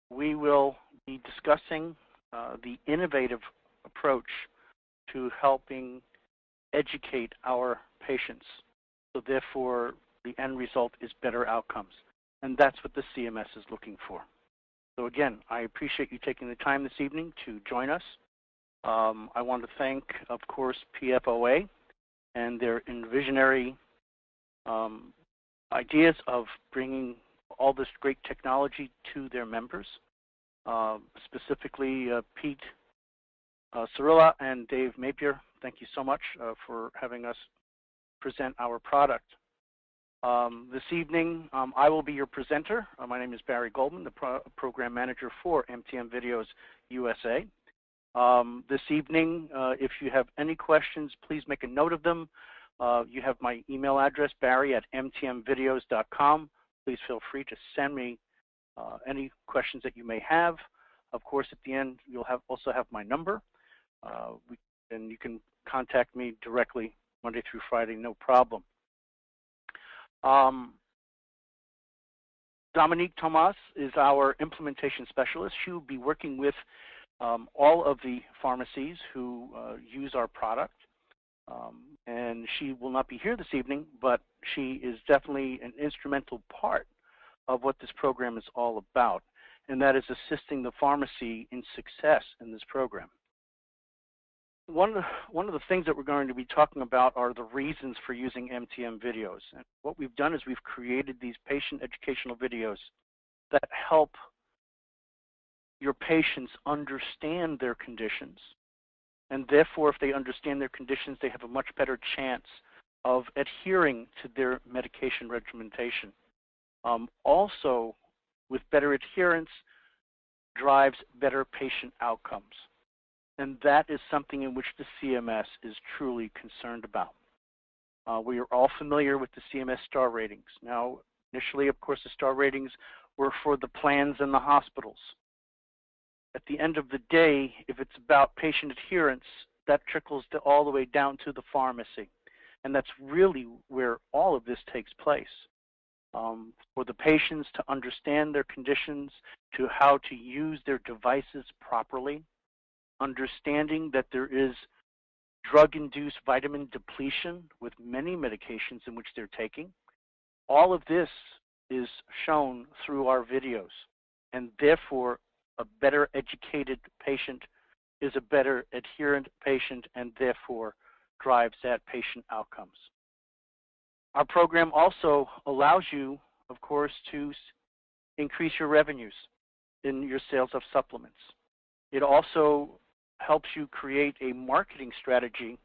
we will be discussing the innovative approach to helping educate our patients. So therefore, the end result is better outcomes. And that's what the CMS is looking for. So again, I appreciate you taking the time this evening to join us. I want to thank, of course, PFOA and their visionary ideas of bringing all this great technology to their members, specifically Pete Cirilla and Dave Napier. Thank you so much for having us present our product. This evening, I will be your presenter. My name is Barry Goldman, the Program Manager for MTM Videos USA. This evening, if you have any questions, please make a note of them. You have my email address, barry@mtmvideos.com. Please feel free to send me any questions that you may have. Of course, at the end, you'll also have my number, and you can contact me directly Monday through Friday, no problem. Dominique Thomas is our implementation specialist. She will be working with all of the pharmacies who use our product. And she will not be here this evening, but she is definitely an instrumental part of what this program is all about, and that is assisting the pharmacy in success in this program. One of the things that we're going to be talking about are the reasons for using MTM videos. And what we've done is we've created these patient educational videos that help your patients understand their conditions. And therefore, if they understand their conditions, they have a much better chance of adhering to their medication regimentation. Also, with better adherence, drives better patient outcomes. And that is something in which the CMS is truly concerned about. We are all familiar with the CMS star ratings. Now, initially, of course, the star ratings were for the plans and the hospitals. At the end of the day, if it's about patient adherence, that trickles all the way down to the pharmacy. And that's really where all of this takes place. For the patients to understand their conditions, to how to use their devices properly, understanding that there is drug-induced vitamin depletion with many medications in which they're taking. All of this is shown through our videos, and therefore a better educated patient is a better adherent patient, and therefore drives that patient outcomes. Our program also allows you, of course, to increase your revenues in your sales of supplements. It also helps you create a marketing strategy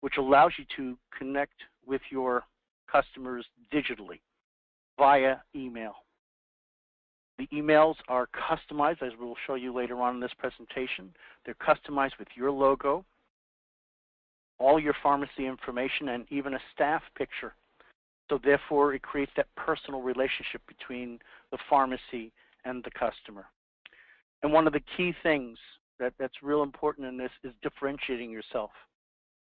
which allows you to connect with your customers digitally via email. The emails are customized, as we'll show you later on in this presentation. They're customized with your logo, all your pharmacy information, and even a staff picture. So therefore, it creates that personal relationship between the pharmacy and the customer. And one of the key things that's real important in this is differentiating yourself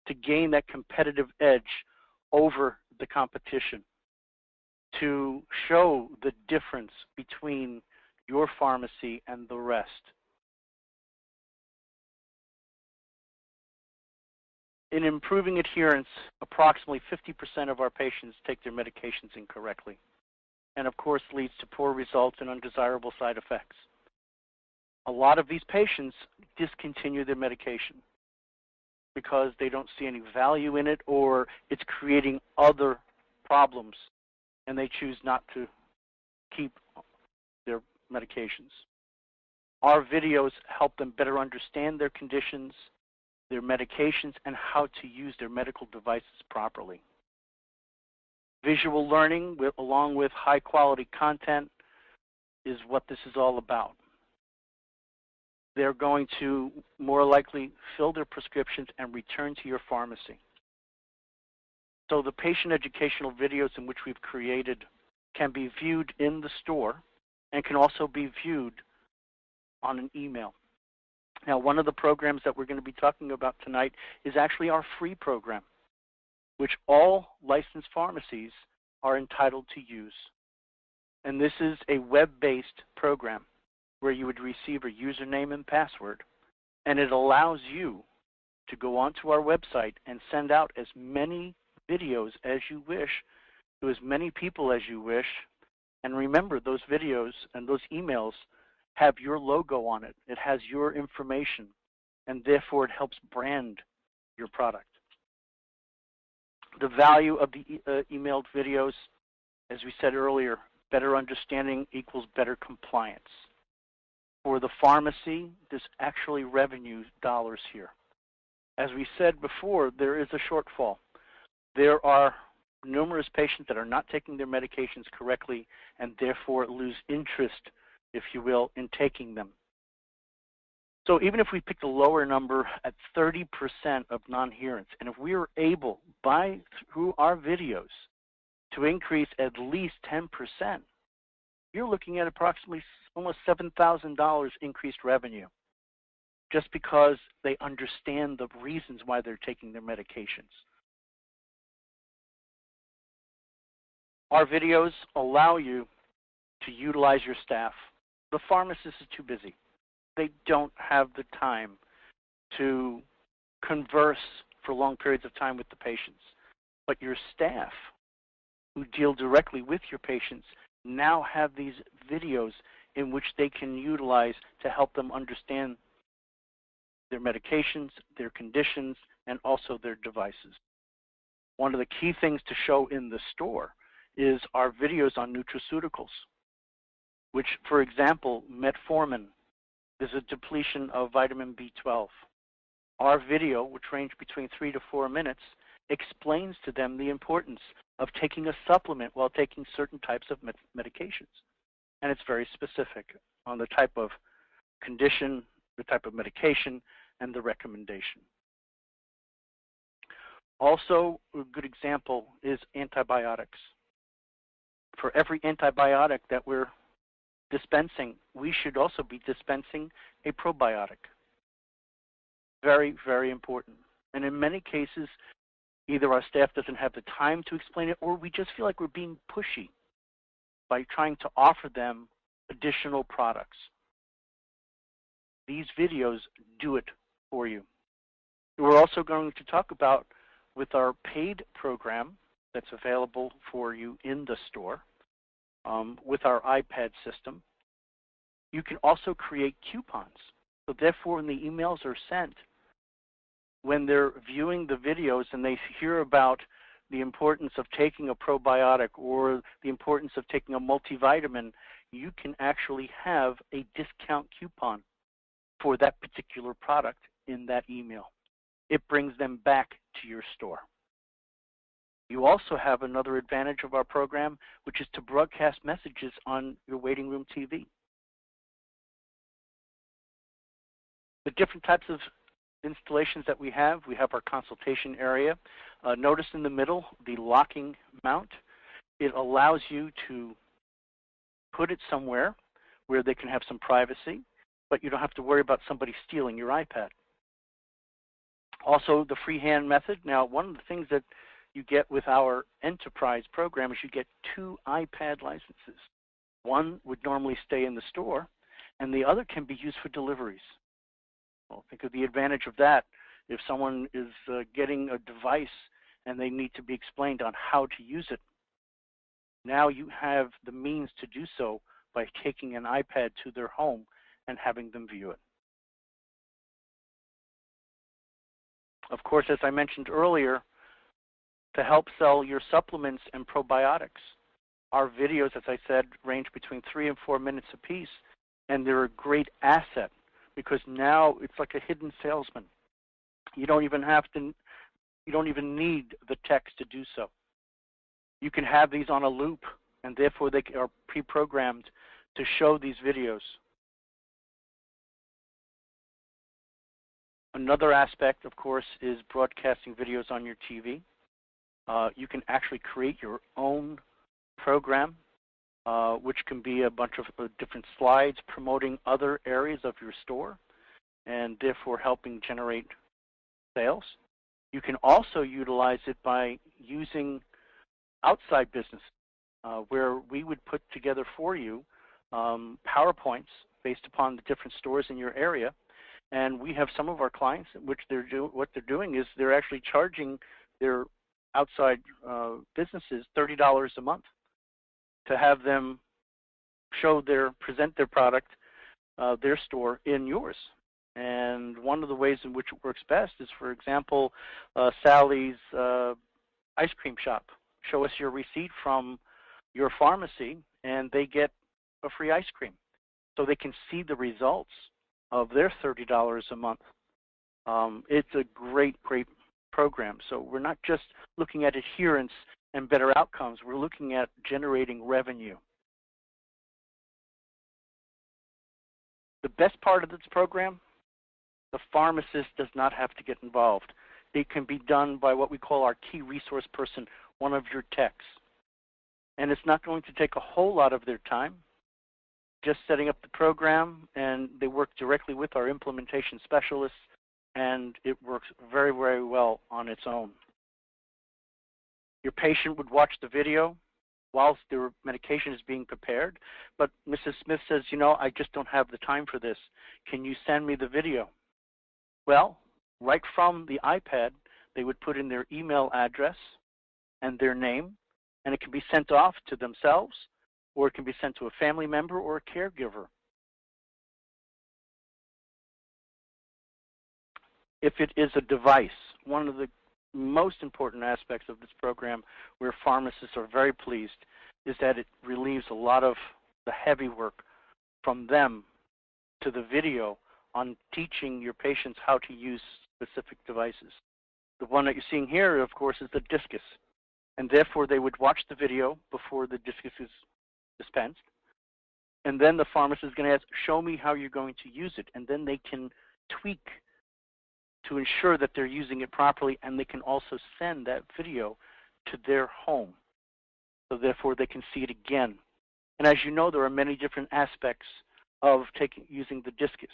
to gain that competitive edge over the competition, to show the difference between your pharmacy and the rest. In improving adherence, approximately 50% of our patients take their medications incorrectly, and of course leads to poor results and undesirable side effects. A lot of these patients discontinue their medication because they don't see any value in it, or it's creating other problems, and they choose not to keep their medications. Our videos help them better understand their conditions, their medications, and how to use their medical devices properly. Visual learning, along with high-quality content, is what this is all about. They're going to more likely fill their prescriptions and return to your pharmacy. So the patient educational videos in which we've created can be viewed in the store and can also be viewed on an email. Now, one of the programs that we're going to be talking about tonight is actually our free program, which all licensed pharmacies are entitled to use. And this is a web-based program. where you would receive a username and password, and it allows you to go onto our website and send out as many videos as you wish to as many people as you wish. And remember, those videos and those emails have your logo on it. It has your information, and therefore it helps brand your product. The value of the emailed videos, as we said earlier, better understanding equals better compliance. For the pharmacy, there's actually revenue dollars here. As we said before, there is a shortfall. There are numerous patients that are not taking their medications correctly and therefore lose interest, if you will, in taking them. So even if we picked a lower number at 30% of non-adherence, and if we were able, through our videos, to increase at least 10%, you're looking at approximately almost $7,000 increased revenue, just because they understand the reasons why they're taking their medications. Our videos allow you to utilize your staff. The pharmacist is too busy. They don't have the time to converse for long periods of time with the patients. But your staff, who deal directly with your patients, now have these videos in which they can utilize to help them understand their medications, their conditions, and also their devices. One of the key things to show in the store is our videos on nutraceuticals, which, for example, metformin is a depletion of vitamin B12. Our video, which ranges between 3 to 4 minutes, explains to them the importance of taking a supplement while taking certain types of medications. And it's very specific on the type of condition, the type of medication, and the recommendation. Also, a good example is antibiotics. For every antibiotic that we're dispensing, we should also be dispensing a probiotic. Very, very important. And in many cases, either our staff doesn't have the time to explain it, or we just feel like we're being pushy by trying to offer them additional products. These videos do it for you. We're also going to talk about, with our paid program that's available for you in the store, with our iPad system, you can also create coupons. So therefore, when the emails are sent, when they're viewing the videos and they hear about the importance of taking a probiotic or the importance of taking a multivitamin, you can actually have a discount coupon for that particular product in that email. It brings them back to your store. You also have another advantage of our program, which is to broadcast messages on your waiting room TV. The different types of installations that we have our consultation area. Notice in the middle, the locking mount. It allows you to put it somewhere where they can have some privacy, but you don't have to worry about somebody stealing your iPad. Also, the freehand method. Now, one of the things that you get with our enterprise program is you get 2 iPad licenses. One would normally stay in the store, and the other can be used for deliveries. Well, think of the advantage of that. If someone is getting a device and they need to be explained on how to use it, now you have the means to do so by taking an iPad to their home and having them view it. Of course, as I mentioned earlier, to help sell your supplements and probiotics, our videos, as I said, range between 3 and 4 minutes apiece, and they're a great asset because now it's like a hidden salesman. You don't even need the text to do so. You can have these on a loop, and therefore they are pre-programmed to show these videos. Another aspect, of course, is broadcasting videos on your TV. You can actually create your own program, which can be a bunch of different slides promoting other areas of your store and therefore helping generate sales. You can also utilize it by using outside business, where we would put together for you PowerPoints based upon the different stores in your area. And we have some of our clients, which what they're doing is they're actually charging their outside businesses $30 a month to have them present their product, their store in yours. And one of the ways in which it works best is, for example, Sally's ice cream shop. Show us your receipt from your pharmacy, and they get a free ice cream. So they can see the results of their $30 a month. It's a great, great program. So we're not just looking at adherence and better outcomes. We're looking at generating revenue. The best part of this program, the pharmacist does not have to get involved. It can be done by what we call our key resource person, one of your techs. And it's not going to take a whole lot of their time, just setting up the program, and they work directly with our implementation specialists, and it works very, very well on its own. Your patient would watch the video whilst their medication is being prepared, but Mrs. Smith says, you know, I just don't have the time for this. Can you send me the video? Well, right from the iPad, they would put in their email address and their name, and it can be sent off to themselves, or it can be sent to a family member or a caregiver. If it is a device, one of the most important aspects of this program, where pharmacists are very pleased, is that it relieves a lot of the heavy work from them to the video on teaching your patients how to use specific devices. The one that you're seeing here, of course, is the discus, and therefore they would watch the video before the discus is dispensed, and then the pharmacist is going to ask, show me how you're going to use it, and then they can tweak to ensure that they're using it properly, and they can also send that video to their home, so therefore they can see it again. And as you know, there are many different aspects of using the discus.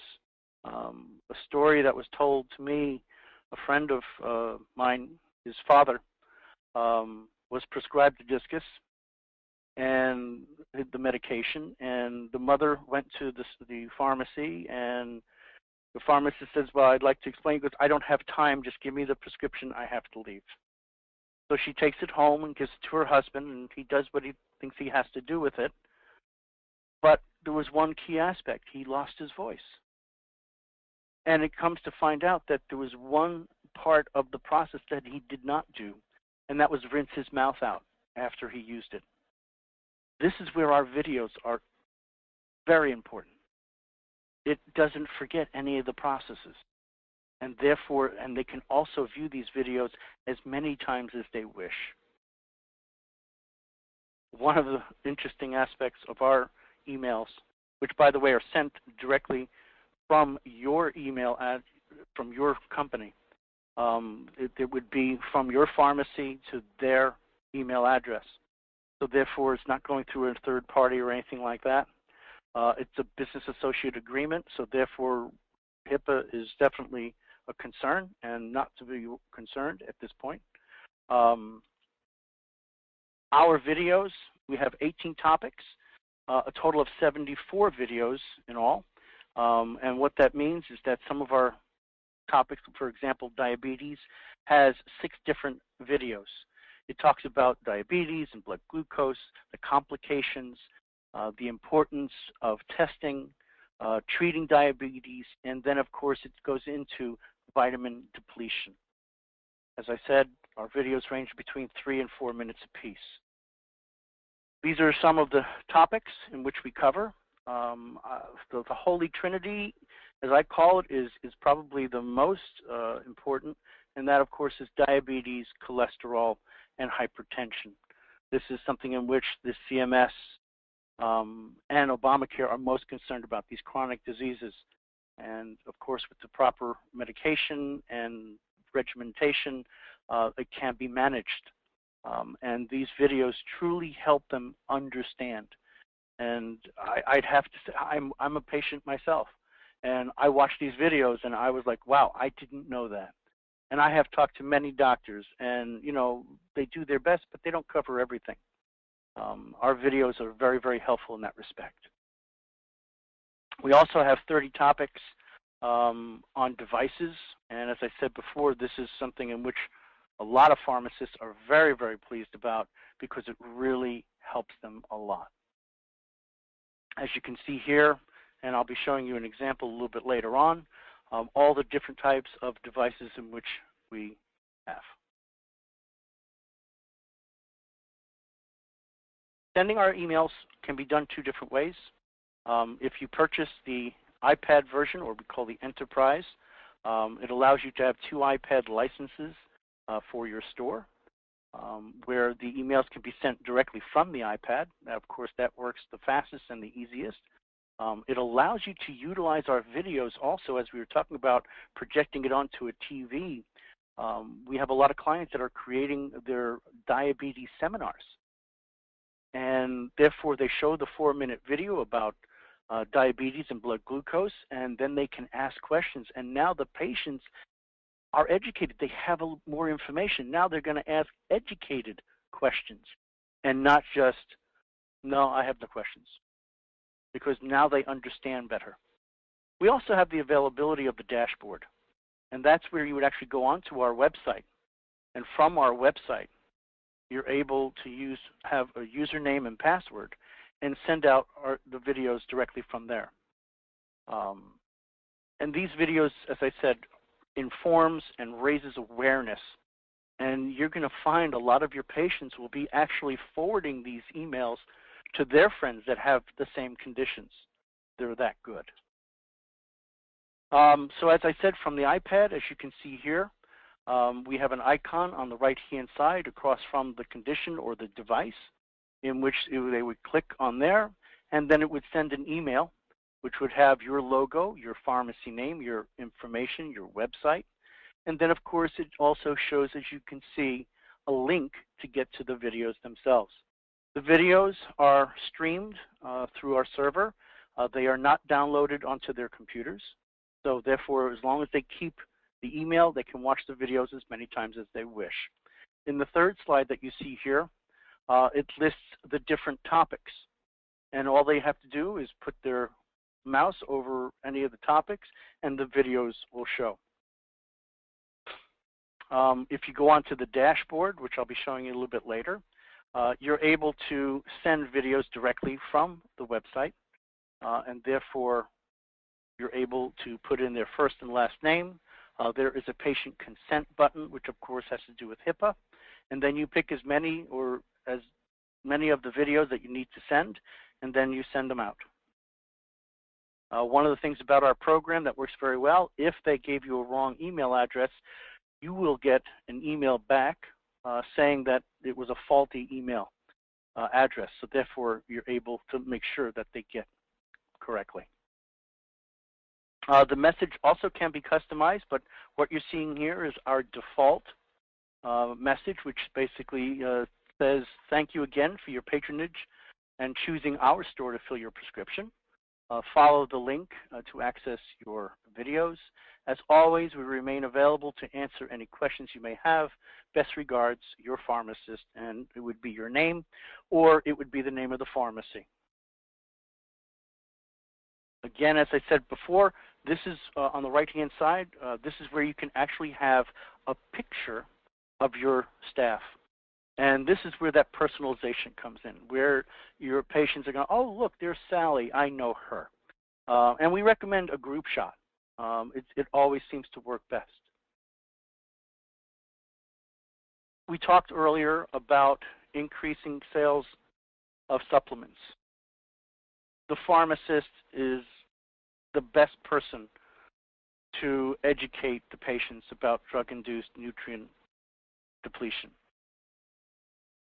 A story that was told to me, a friend of mine, his father, was prescribed a discus and the medication, and the mother went to the pharmacy, and the pharmacist says, well, I'd like to explain. He goes, I don't have time. Just give me the prescription. I have to leave. So she takes it home and gives it to her husband, and he does what he thinks he has to do with it. But there was one key aspect. He lost his voice. And it comes to find out that there was one part of the process that he did not do, and that was rinse his mouth out after he used it. This is where our videos are very important. It doesn't forget any of the processes, and therefore, and they can also view these videos as many times as they wish. One of the interesting aspects of our emails, which by the way are sent directly from your email from your company, it would be from your pharmacy to their email address. So therefore, it's not going through a third party or anything like that. It's a business associate agreement, so therefore HIPAA is definitely a concern and not to be concerned at this point. Our videos, we have 18 topics, a total of 74 videos in all. And what that means is that some of our topics, for example, diabetes, has 6 different videos. It talks about diabetes and blood glucose, the complications, the importance of testing, treating diabetes, and then of course it goes into vitamin depletion. As I said, our videos range between 3 and 4 minutes apiece. These are some of the topics in which we cover. The Holy Trinity, as I call it, is probably the most important, and that of course is diabetes, cholesterol, and hypertension. This is something in which the CMS and Obamacare are most concerned about, these chronic diseases. And of course, with the proper medication and regimentation, it can be managed. And these videos truly help them understand. And I'd have to say, I'm a patient myself, and I watched these videos and I was like, wow, I didn't know that. And I have talked to many doctors, and you know, they do their best, but they don't cover everything. Our videos are very, very helpful in that respect. We also have 30 topics on devices, and as I said before, this is something in which a lot of pharmacists are very, very pleased about because it really helps them a lot. As you can see here, and I'll be showing you an example a little bit later on, all the different types of devices in which we have. Sending our emails can be done two different ways. If you purchase the iPad version, or we call the Enterprise, it allows you to have 2 iPad licenses for your store, where the emails can be sent directly from the iPad. Now, of course, that works the fastest and the easiest. It allows you to utilize our videos also, as we were talking about projecting it onto a TV. We have a lot of clients that are creating their diabetes seminars, and therefore they show the 4-minute video about diabetes and blood glucose, and then they can ask questions. And now the patients are educated. They have more information. Now they're going to ask educated questions and not just, no, I have no questions, because now they understand better. We also have the availability of the dashboard, and that's where you would actually go onto our website, and from our website you're able to have a username and password and send out the videos directly from there. And these videos, as I said, informs and raises awareness. And you're going to find a lot of your patients will be actually forwarding these emails to their friends that have the same conditions. They're that good. So as I said, from the iPad, as you can see here, we have an icon on the right-hand side across from the condition or the device, in which they would click on there, and then it would send an email which would have your logo, your pharmacy name, your information, your website, and then of course it also shows, as you can see, a link to get to the videos themselves. The videos are streamed through our server. They are not downloaded onto their computers, so therefore as long as they keep the email, they can watch the videos as many times as they wish. In the third slide that you see here, it lists the different topics, and all they have to do is put their mouse over any of the topics and the videos will show. If you go onto the dashboard, which I'll be showing you a little bit later, you're able to send videos directly from the website, and therefore you're able to put in their first and last name. There is a patient consent button, which of course has to do with HIPAA, and then you pick as many of the videos that you need to send, and then you send them out. One of the things about our program that works very well, if they gave you a wrong email address, you will get an email back saying that it was a faulty email address. So therefore, you're able to make sure that they get correctly. The message also can be customized, but what you're seeing here is our default message, which basically says, thank you again for your patronage and choosing our store to fill your prescription. Follow the link to access your videos. As always, we remain available to answer any questions you may have. Best regards, your pharmacist, and it would be your name, or it would be the name of the pharmacy. Again, as I said before, this is on the right-hand side. This is where you can actually have a picture of your staff. And this is where that personalization comes in, where your patients are going, oh, look, there's Sally. I know her. And we recommend a group shot. It always seems to work best. We talked earlier about increasing sales of supplements. The pharmacist is the best person to educate the patients about drug-induced nutrient depletion.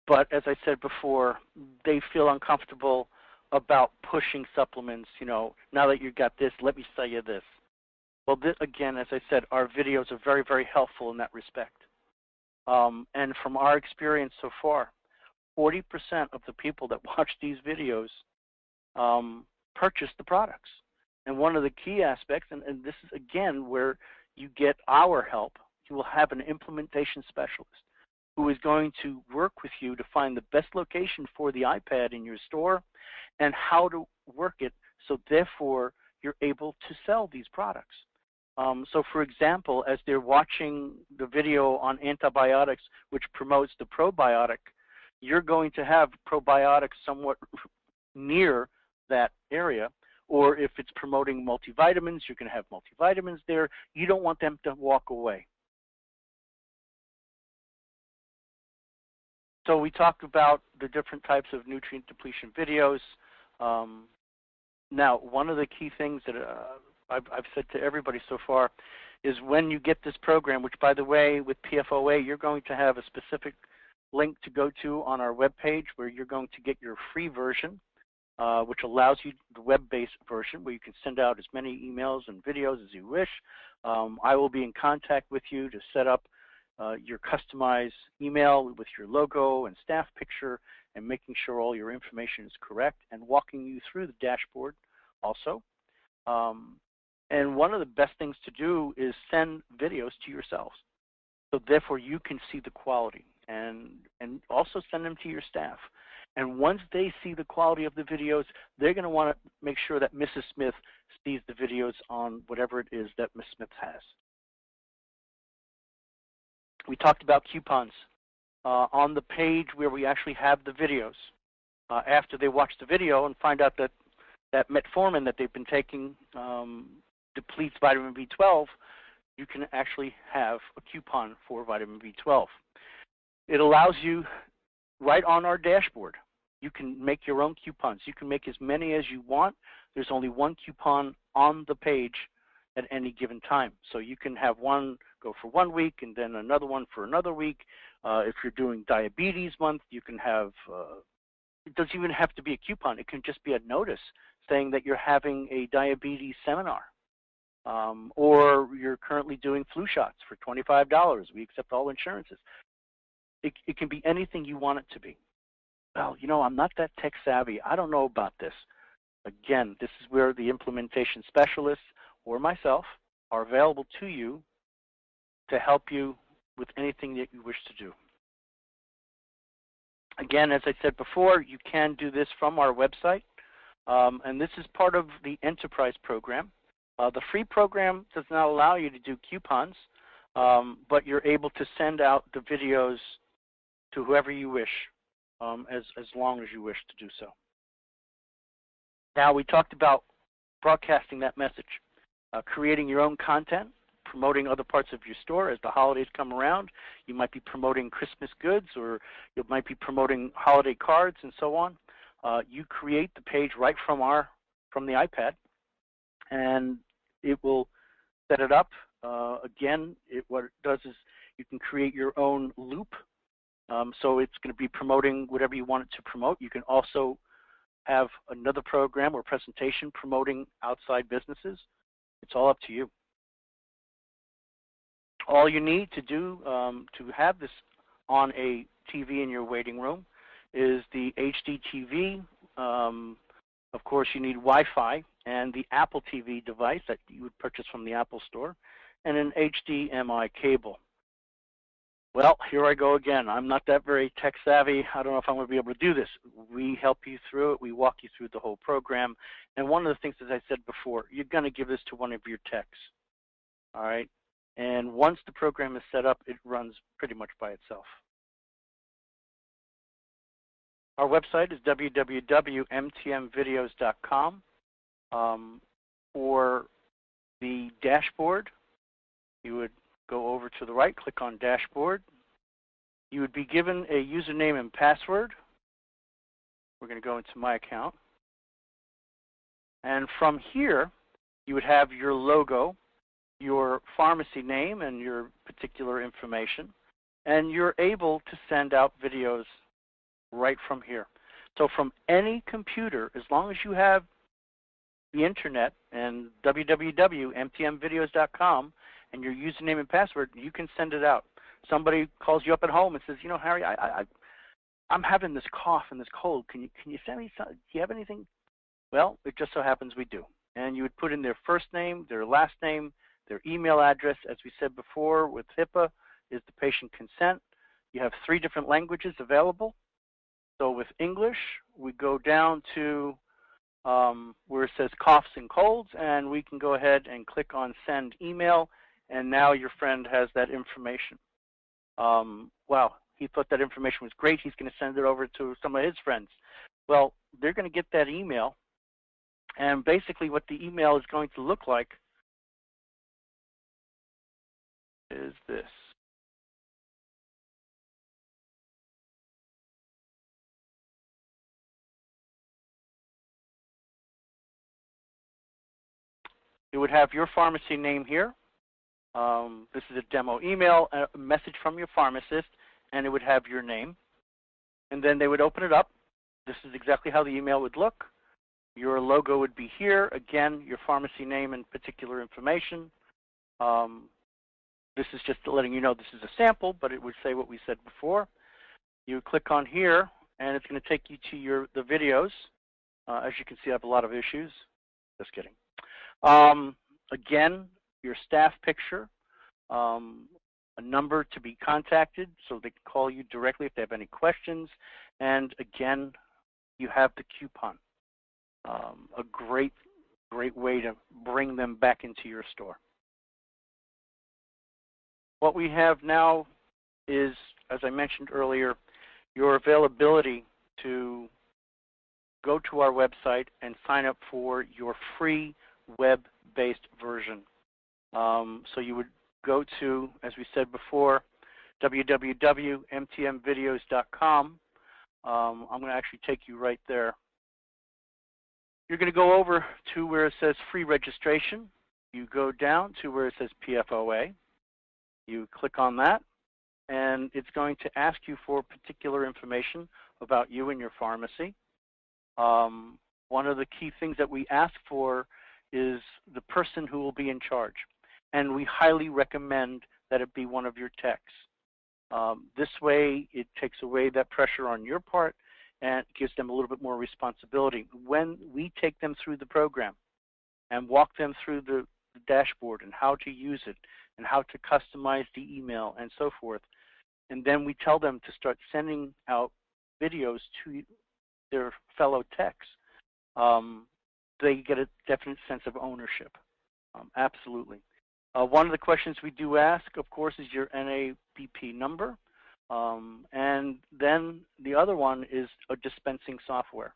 But as I said before, they feel uncomfortable about pushing supplements. You know, now that you've got this, let me sell you this. Well, again, as I said, our videos are very, very helpful in that respect. And from our experience so far, 40% of the people that watch these videos purchase the products. And one of the key aspects, and this is again where you get our help, you will have an implementation specialist who is going to work with you to find the best location for the iPad in your store and how to work it so therefore you're able to sell these products. So for example, as they're watching the video on antibiotics, which promotes the probiotic, you're going to have probiotics somewhat near that area. Or if it's promoting multivitamins, you're going to have multivitamins there. You don't want them to walk away. So we talked about the different types of nutrient depletion videos. Now, one of the key things that I've said to everybody so far is when you get this program, which by the way, with PFOA, you're going to have a specific link to go to on our webpage where you're going to get your free version, which allows you the web-based version where you can send out as many emails and videos as you wish. I will be in contact with you to set up your customized email with your logo and staff picture and making sure all your information is correct and walking you through the dashboard also. And one of the best things to do is send videos to yourselves. So therefore you can see the quality and also send them to your staff. And once they see the quality of the videos, they're going to want to make sure that Mrs. Smith sees the videos on whatever it is that Ms. Smith has. We talked about coupons. On the page where we actually have the videos, after they watch the video and find out that metformin that they've been taking depletes vitamin B12, you can actually have a coupon for vitamin B12. It allows you right on our dashboard. You can make your own coupons. You can make as many as you want. There's only one coupon on the page at any given time. So you can have one go for 1 week and then another one for another week. If you're doing diabetes month, you can have, it doesn't even have to be a coupon. It can just be a notice saying that you're having a diabetes seminar. Or you're currently doing flu shots for $25. We accept all insurances. It can be anything you want it to be. Well, you know, I'm not that tech savvy. I don't know about this. Again, this is where the implementation specialists or myself are available to you to help you with anything that you wish to do. Again, as I said before, you can do this from our website, and this is part of the enterprise program. The free program does not allow you to do coupons, but you're able to send out the videos to whoever you wish, as long as you wish to do so. Now, we talked about broadcasting that message, creating your own content, promoting other parts of your store as the holidays come around. You might be promoting Christmas goods, or you might be promoting holiday cards and so on. You create the page right from the iPad, and it will set it up. Again, what it does is you can create your own loop. So it's going to be promoting whatever you want it to promote. You can also have another program or presentation promoting outside businesses. It's all up to you. All you need to do to have this on a TV in your waiting room is the HD TV. Of course, you need Wi-Fi and the Apple TV device that you would purchase from the Apple Store, and an HDMI cable. Well, here I go again. I'm not that very tech savvy. I don't know if I'm going to be able to do this. We help you through it. We walk you through the whole program. And one of the things, as I said before, you're going to give this to one of your techs. All right? And once the program is set up, it runs pretty much by itself. Our website is www.mtmvideos.com. For the dashboard, you would go over to the right, click on Dashboard. You would be given a username and password. We're going to go into my account. And from here, you would have your logo, your pharmacy name, and your particular information. And you're able to send out videos right from here. So from any computer, as long as you have the internet and www.mtmvideos.com and your username and password, you can send it out. Somebody calls you up at home and says, you know, Harry, I'm having this cough and this cold. Can you send me something? Do you have anything? Well, it just so happens we do. And you would put in their first name, their last name, their email address. As we said before, with HIPAA is the patient consent. You have 3 different languages available. So with English, we go down to where it says coughs and colds, and we can go ahead and click on send email, and now your friend has that information. Wow, he thought that information was great. He's going to send it over to some of his friends. Well, they're going to get that email, and basically what the email is going to look like is this. It would have your pharmacy name here. This is a demo email, a message from your pharmacist, and it would have your name. And then they would open it up. This is exactly how the email would look. Your logo would be here. Again, your pharmacy name and particular information. This is just letting you know this is a sample, but it would say what we said before. You click on here, and it's going to take you to the videos. As you can see, I have a lot of issues. Just kidding. Again, your staff picture, a number to be contacted so they can call you directly if they have any questions. And again, you have the coupon. A great way to bring them back into your store. What we have now is, as I mentioned earlier, your availability to go to our website and sign up for your free web-based version. So you would go to, as we said before, www.mtmvideos.com. I'm going to actually take you right there. You're going to go over to where it says free registration. You go down to where it says PFOA. You click on that, and it's going to ask you for particular information about you and your pharmacy. One of the key things that we ask for is the person who will be in charge, and we highly recommend that it be one of your techs. This way, it takes away that pressure on your part and gives them a little bit more responsibility. When we take them through the program and walk them through the dashboard and how to use it and how to customize the email and so forth, and then we tell them to start sending out videos to their fellow techs, they get a definite sense of ownership. Absolutely. One of the questions we do ask, of course, is your NABP number. And then the other one is a dispensing software.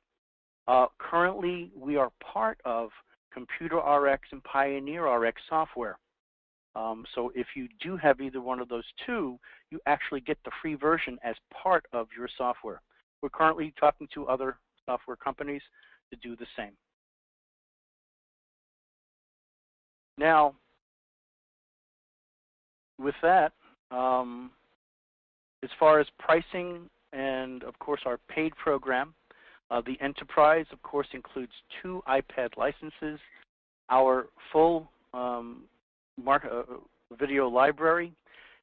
Currently, we are part of Computer RX and Pioneer RX software. So if you do have either one of those two, you actually get the free version as part of your software. We're currently talking to other software companies to do the same. Now, with that, as far as pricing and, of course, our paid program, the Enterprise, of course, includes 2 iPad licenses, our full video library,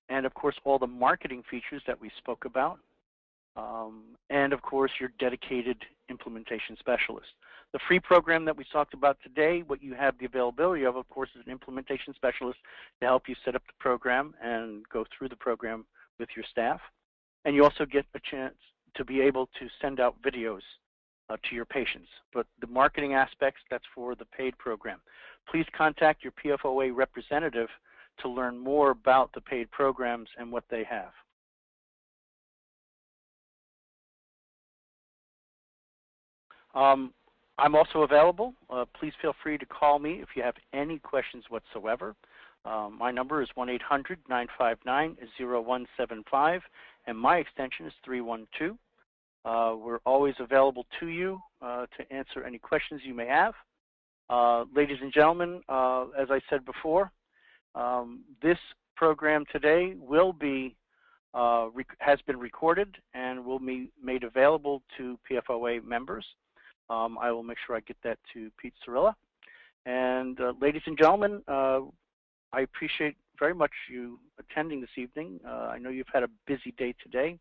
and, of course, all the marketing features that we spoke about, and, of course, your dedicated implementation specialist. The free program that we talked about today, what you have the availability of course, is an implementation specialist to help you set up the program and go through the program with your staff. And you also get a chance to be able to send out videos to your patients. But the marketing aspects, that's for the paid program. Please contact your PFOA representative to learn more about the paid programs and what they have. I'm also available. Please feel free to call me if you have any questions whatsoever. My number is 1-800-959-0175, and my extension is 312. We're always available to you to answer any questions you may have. Ladies and gentlemen, as I said before, this program today will be has been recorded and will be made available to PFOA members. I will make sure I get that to Pete Cirilla. And ladies and gentlemen, I appreciate very much you attending this evening. I know you've had a busy day today,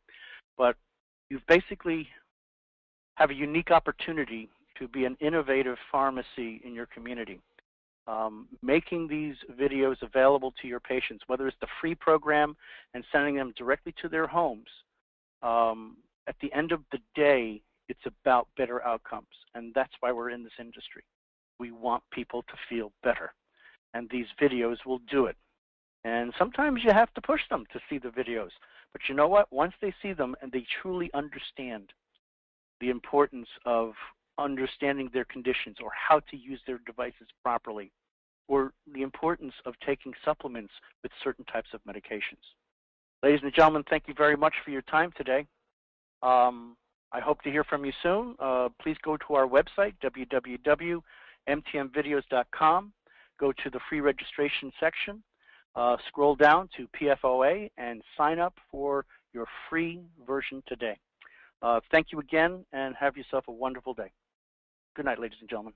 but you've basically have a unique opportunity to be an innovative pharmacy in your community. Making these videos available to your patients, whether it's the free program and sending them directly to their homes, at the end of the day, It's about better outcomes, and that's why we're in this industry. We want people to feel better, and these videos will do it. And sometimes you have to push them to see the videos. But you know what? Once they see them and they truly understand the importance of understanding their conditions or how to use their devices properly, or the importance of taking supplements with certain types of medications. Ladies and gentlemen, thank you very much for your time today. I hope to hear from you soon. Please go to our website, www.mtmvideos.com. Go to the free registration section. Scroll down to PFOA and sign up for your free version today. Thank you again, and have yourself a wonderful day. Good night, ladies and gentlemen.